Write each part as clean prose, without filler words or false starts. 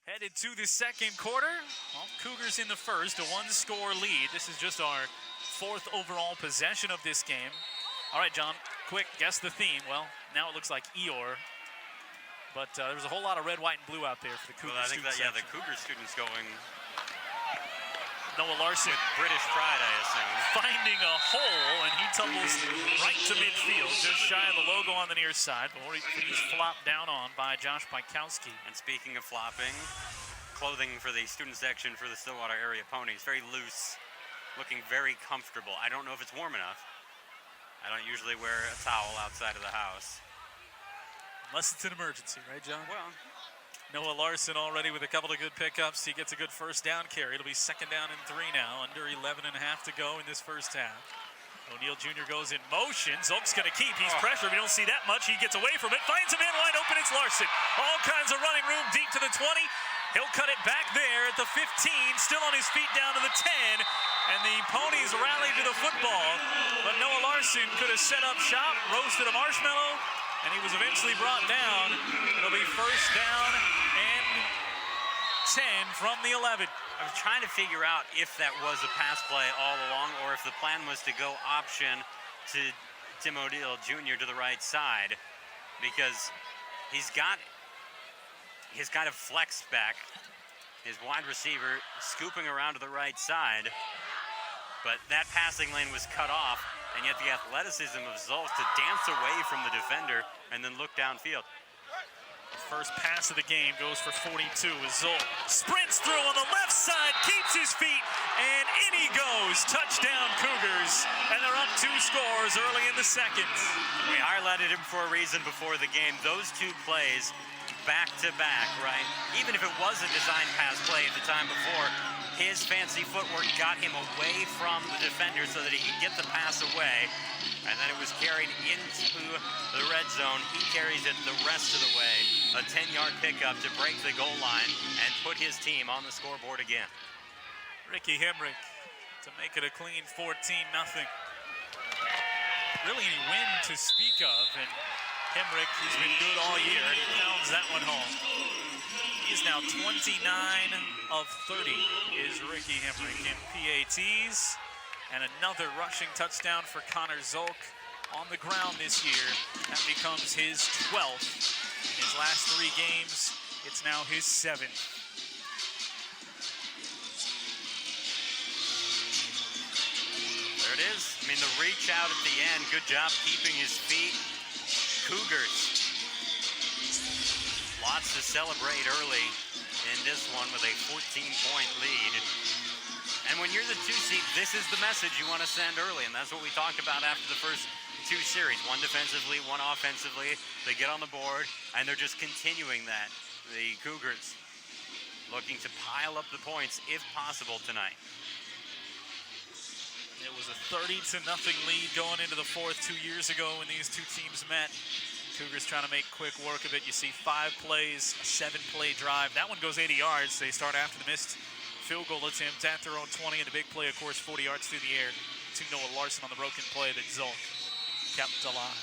Headed to the second quarter. Well, Cougars in the first, a one-score lead. This is just our fourth overall possession of this game. All right, John, quick, guess the theme. Well, now it looks like Eeyore. But there was a whole lot of red, white, and blue out there for the Cougar students. Well, I think that, the Cougar students going Noah Larson. With British pride, I assume. Finding a hole, and he tumbles right to midfield, just shy of the logo on the near side. But he's flopped down on by Josh Bykowski. And speaking of flopping, clothing for the student section for the Stillwater area ponies, very loose, looking very comfortable. I don't know if it's warm enough. I don't usually wear a towel outside of the house. Unless it's an emergency, right, John? Well, Noah Larson already with a couple of good pickups. He gets a good first down carry. It'll be second down and 3 now, under 11 and a half to go in this first half. O'Neal Jr. goes in motion. Zolk's going to keep. He's pressured. We don't see that much. He gets away from it. Finds a man wide open. It's Larson. All kinds of running room deep to the 20. He'll cut it back there at the 15. Still on his feet down to the 10. And the Ponies rallied to the football. But Noah Larson could have set up shop, roasted a marshmallow, and he was eventually brought down. It'll be first down and 10 from the 11. I was trying to figure out if that was a pass play all along or if the plan was to go option to Tim O'Neal Jr. to the right side, because he's got his kind of flex back, his wide receiver scooping around to the right side, but that passing lane was cut off, and yet the athleticism of Zolk to dance away from the defender and then look downfield. The first pass of the game goes for 42 as Zolk sprints through on the left side, keeps his feet, and in he goes. Touchdown Cougars, and they're up 2 scores early in the second. We highlighted him for a reason before the game. Those 2 plays back to back, right? Even if it was a design pass play at the time before, his fancy footwork got him away from the defender so that he could get the pass away, and then it was carried into the red zone. He carries it the rest of the way, a 10-yard pickup to break the goal line and put his team on the scoreboard again. Ricky Hemrick to make it a clean 14-0. Really any win to speak of, and Hemrick, he's been good all year, and he pounds that one home. He is now 29 of 30 is Ricky Hemrick in PATs. And another rushing touchdown for Connor Zolk on the ground this year. That becomes his 12th. In his last 3 games, it's now his 7th. There it is. I mean, the reach out at the end. Good job keeping his feet. Cougars. Lots to celebrate early in this one with a 14-point lead. And when you're the 2 seed, this is the message you want to send early, and that's what we talked about after the first 2 series. One defensively, one offensively. They get on the board, and they're just continuing that. The Cougars looking to pile up the points, if possible, tonight. It was a 30-0 lead going into the fourth 2 years ago when these 2 teams met. Cougars trying to make quick work of it. You see 5 plays, a 7-play drive. That one goes 80 yards. They start after the missed field goal attempt at their own 20, and the big play, of course, 40 yards through the air to Noah Larson on the broken play that Zolk kept alive.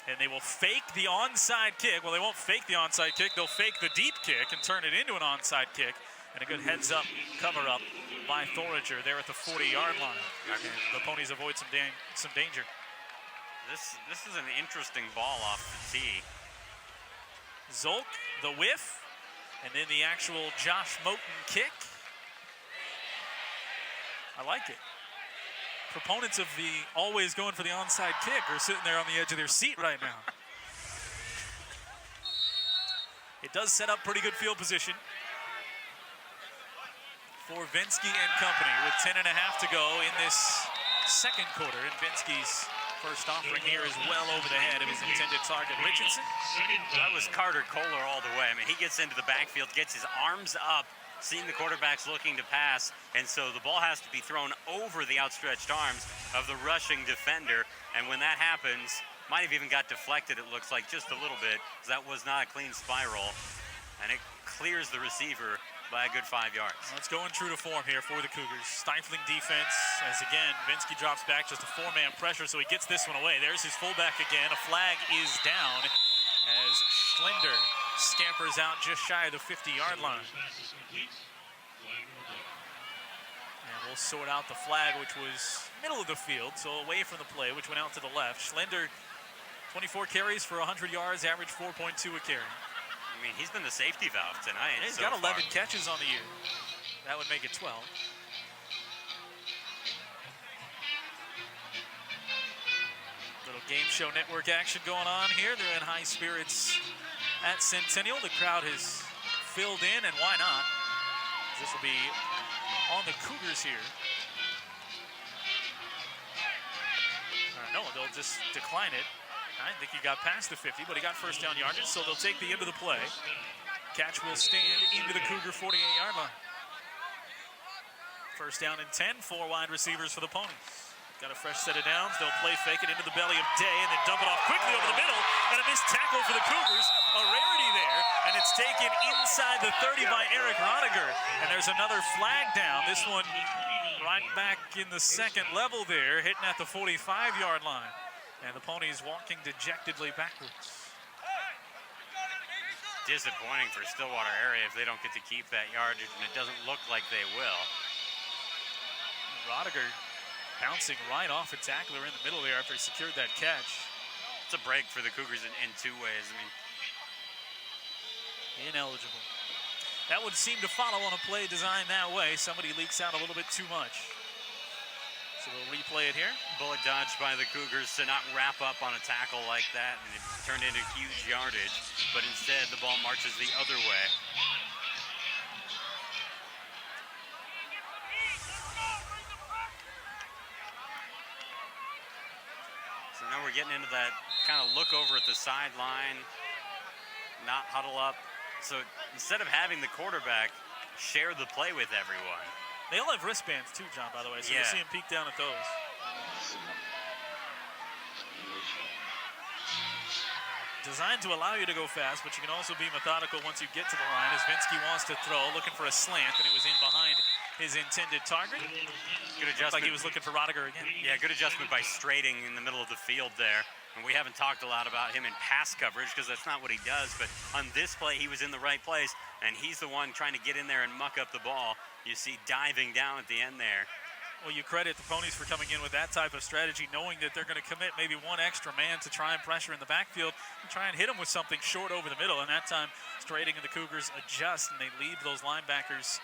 And they will fake the onside kick. Well, they won't fake the onside kick. They'll fake the deep kick and turn it into an onside kick. And a good heads-up cover-up by Thoringer there at the 40-yard line. And the Ponies avoid some danger. This is an interesting ball off the tee. Zolk, the whiff, and then the actual Josh Moten kick. I like it. Proponents of the always going for the onside kick are sitting there on the edge of their seat right now. It does set up pretty good field position for Vinsky and company with 10 and a half to go in this second quarter. And Vinsky's first offering here is well over the head of his intended target, Richardson. That was Carter Kohler all the way. I mean, he gets into the backfield, gets his arms up, seeing the quarterbacks looking to pass, and so the ball has to be thrown over the outstretched arms of the rushing defender. And when that happens, might have even got deflected, it looks like, just a little bit, because that was not a clean spiral. And it clears the receiver by a good 5 yards. Let's go in true to form here for the Cougars. Stifling defense as, again, Vinsky drops back, just a 4-man pressure, so he gets this one away. There's his fullback again. A flag is down. as Schlender scampers out just shy of the 50-yard line. And we'll sort out the flag, which was middle of the field, so away from the play, which went out to the left. Schlender, 24 carries for 100 yards, average 4.2 a carry. I mean, he's been the safety valve tonight. He's got 11 catches on the year. That would make it 12. Little Game Show Network action going on here. They're in high spirits at Centennial. The crowd has filled in, and why not? This will be on the Cougars here. No, they'll just decline it. I think he got past the 50, but he got first down yardage, so they'll take the end of the play. Catch will stand into the Cougar 48-yard line. First down and 10, 4 wide receivers for the Ponies. Got a fresh set of downs. They'll play fake it into the belly of Day and then dump it off quickly over the middle. And a missed tackle for the Cougars. A rarity there. And it's taken inside the 30 by Eric Rodiger. And there's another flag down. This one right back in the second level there, hitting at the 45-yard line. And the Ponies walking dejectedly backwards. Disappointing for Stillwater area if they don't get to keep that yardage, and it doesn't look like they will. Rodiger bouncing right off a tackler in the middle there after he secured that catch. It's a break for the Cougars in two ways. I mean, ineligible. That would seem to follow on a play designed that way. Somebody leaks out a little bit too much. So we'll replay it here. Bullet dodged by the Cougars to not wrap up on a tackle like that, and it turned into huge yardage. But instead, the ball marches the other way. So now we're getting into that kind of look over at the sideline, not huddle up. So instead of having the quarterback share the play with everyone. They all have wristbands too, John, by the way, so yeah. You'll see him peek down at those. Designed to allow you to go fast, but you can also be methodical once you get to the line. As Vinsky wants to throw, looking for a slant, and it was in behind his intended target. Good adjustment. Like he was looking for Rodiger again. Yeah, good adjustment by Strating in the middle of the field there. And we haven't talked a lot about him in pass coverage because that's not what he does. But on this play, he was in the right place, and he's the one trying to get in there and muck up the ball. You see diving down at the end there. Well, you credit the Ponies for coming in with that type of strategy, knowing that they're going to commit maybe one extra man to try and pressure in the backfield and try and hit him with something short over the middle. And that time, Strating and the Cougars adjust, and they leave those linebackers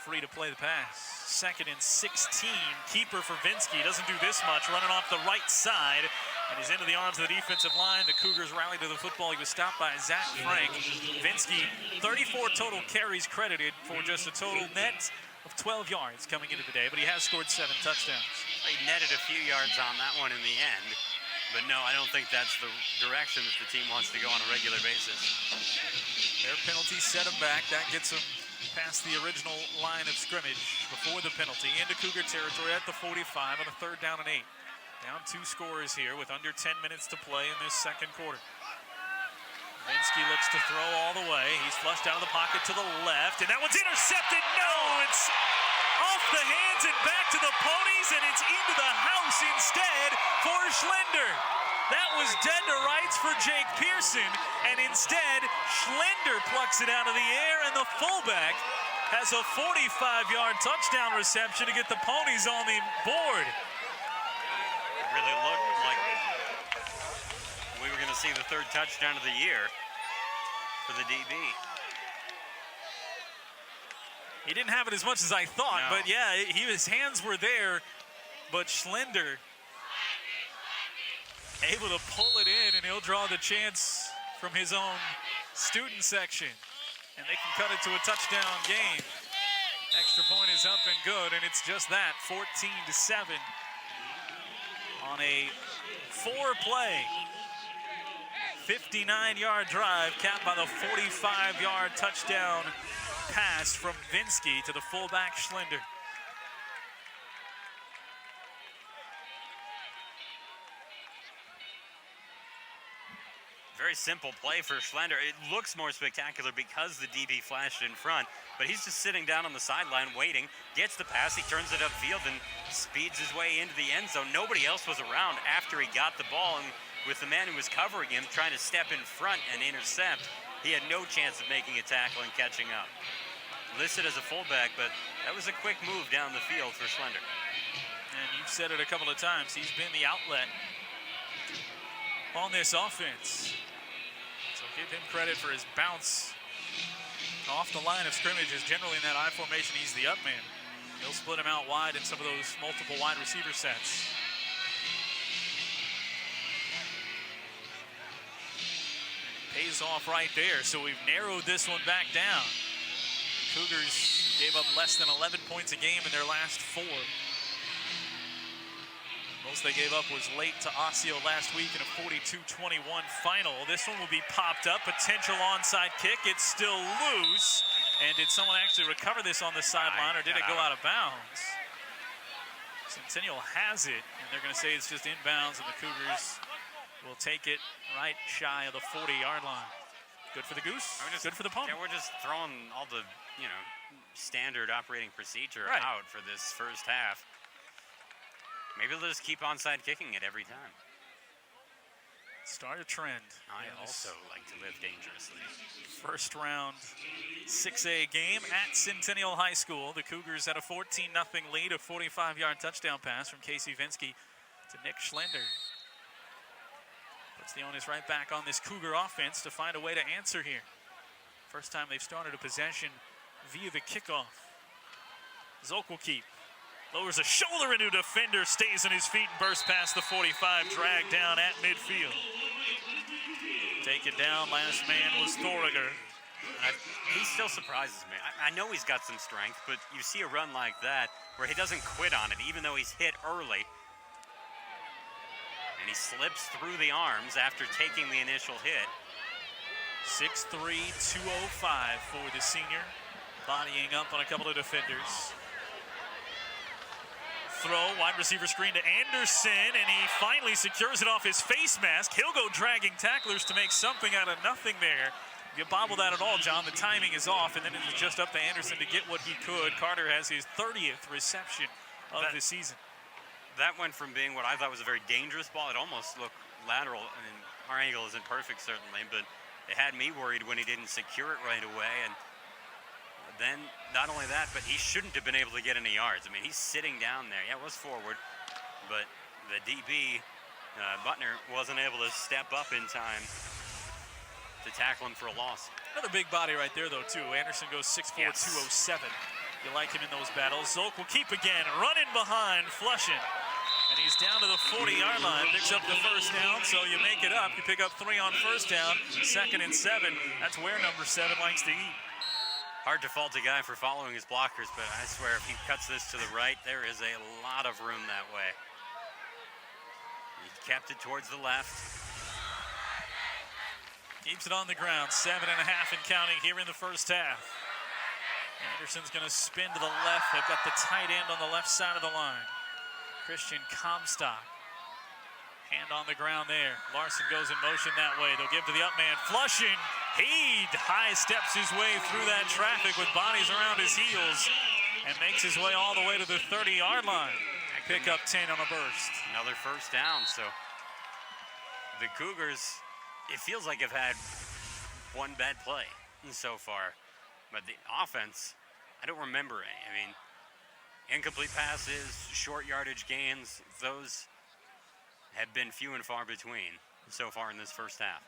free to play the pass. 2nd and 16. Keeper for Vinsky. Doesn't do this much. Running off the right side. And he's into the arms of the defensive line. The Cougars rally to the football. He was stopped by Zach Frank. Vinsky, 34 total carries credited for just a total net of 12 yards coming into the day, but he has scored 7 touchdowns. He netted a few yards on that one in the end. But no, I don't think that's the direction that the team wants to go on a regular basis. Their penalty set him back. That gets him past the original line of scrimmage before the penalty into Cougar territory at the 45 on a 3rd down and 8. Down 2 scores here with under 10 minutes to play in this second quarter. Vinsky looks to throw all the way. He's flushed out of the pocket to the left, and that one's intercepted. No, it's off the hands and back to the Ponies, and it's into the house instead for Schlender. That was dead to rights for Jake Pearson, and instead, Schlender plucks it out of the air, and the fullback has a 45-yard touchdown reception to get the Ponies on the board. It really looked like we were going to see the 3rd touchdown of the year for the DB. He didn't have it as much as I thought, no. but yeah, his hands were there, but Schlender able to pull it in, and he'll draw the chance from his own student section. And they can cut it to a touchdown game. Extra point is up and good, and it's just that, 14-7 on a 4-play, 59-yard drive capped by the 45-yard touchdown pass from Vinsky to the fullback Schlender. Very simple play for Schlender. It looks more spectacular because the DB flashed in front, but he's just sitting down on the sideline waiting, gets the pass, he turns it upfield and speeds his way into the end zone. Nobody else was around after he got the ball, and with the man who was covering him trying to step in front and intercept. He had no chance of making a tackle and catching up. Listed as a fullback, but that was a quick move down the field for Slender. And you've said it a couple of times, he's been the outlet on this offense. So give him credit for his bounce off the line of scrimmage. Is generally in that I formation, he's the up man. He'll split him out wide in some of those multiple wide receiver sets. Pays off right there, so we've narrowed this one back down. Cougars gave up less than 11 points a game in their last 4. Most they gave up was late to Osseo last week in a 42-21 final. This one will be popped up, potential onside kick. It's still loose. And did someone actually recover this on the sideline, or did it go out of bounds? Centennial has it, and they're going to say it's just inbounds, and the Cougars will take it right shy of the 40-yard line. Good for the Goose, good for the Pony. Yeah, we're just throwing all the, standard operating procedure out for this first half. Maybe they'll just keep onside kicking it every time. Start a trend. I also like to live dangerously. First round 6A game at Centennial High School. The Cougars had a 14-0 lead, a 45-yard touchdown pass from Casey Vinsky to Nick Schlender. Puts the onus right back on this Cougar offense to find a way to answer here. First time they've started a possession via the kickoff. Zolk will keep. Lowers a shoulder into a defender, stays on his feet and bursts past the 45, dragged down at midfield. Take it down, last man was Thoriger. He still surprises me. I know he's got some strength, but you see a run like that where he doesn't quit on it, even though he's hit early. And he slips through the arms after taking the initial hit. 6'3", 205 for the senior, bodying up on a couple of defenders. Throw, wide receiver screen to Anderson, and he finally secures it off his face mask. He'll go dragging tacklers to make something out of nothing there. You bobble that at all, John, the timing is off, and then it's just up to Anderson to get what he could. Carter has his 30th reception of the season. That went from being what I thought was a very dangerous ball. It almost looked lateral. I mean, our angle isn't perfect, certainly, but it had me worried when he didn't secure it right away. And then, not only that, but he shouldn't have been able to get any yards. I mean, he's sitting down there. Yeah, it was forward, but the DB, Butner, wasn't able to step up in time to tackle him for a loss. Another big body right there, though, too. Anderson goes 6'4", Yes. 207. You like him in those battles. Zolk will keep again, running behind, flushing. And he's down to the 40-yard line, picks up the first down, so you make it up. You pick up 3 on first down, 2nd and 7. That's where number 7 likes to eat. Hard to fault a guy for following his blockers, but I swear if he cuts this to the right, there is a lot of room that way. He kept it towards the left. Keeps it on the ground, 7.5 and counting here in the first half. Anderson's going to spin to the left. They've got the tight end on the left side of the line. Christian Comstock. Hand on the ground there. Larson goes in motion that way. They'll give to the up man. Flushing. He high steps his way through that traffic with bodies around his heels and makes his way all the way to the 30-yard line. Pick up 10 on a burst. Another first down, so the Cougars, it feels like have had one bad play so far. But the offense, I don't remember any. I mean, incomplete passes, short yardage gains, those have been few and far between so far in this first half.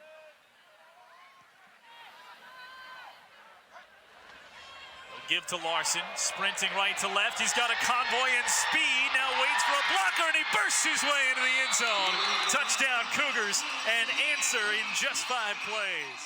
They'll give to Larson, sprinting right to left. He's got a convoy in speed, now waits for a blocker, and he bursts his way into the end zone. Touchdown Cougars, and answer in just 5 plays.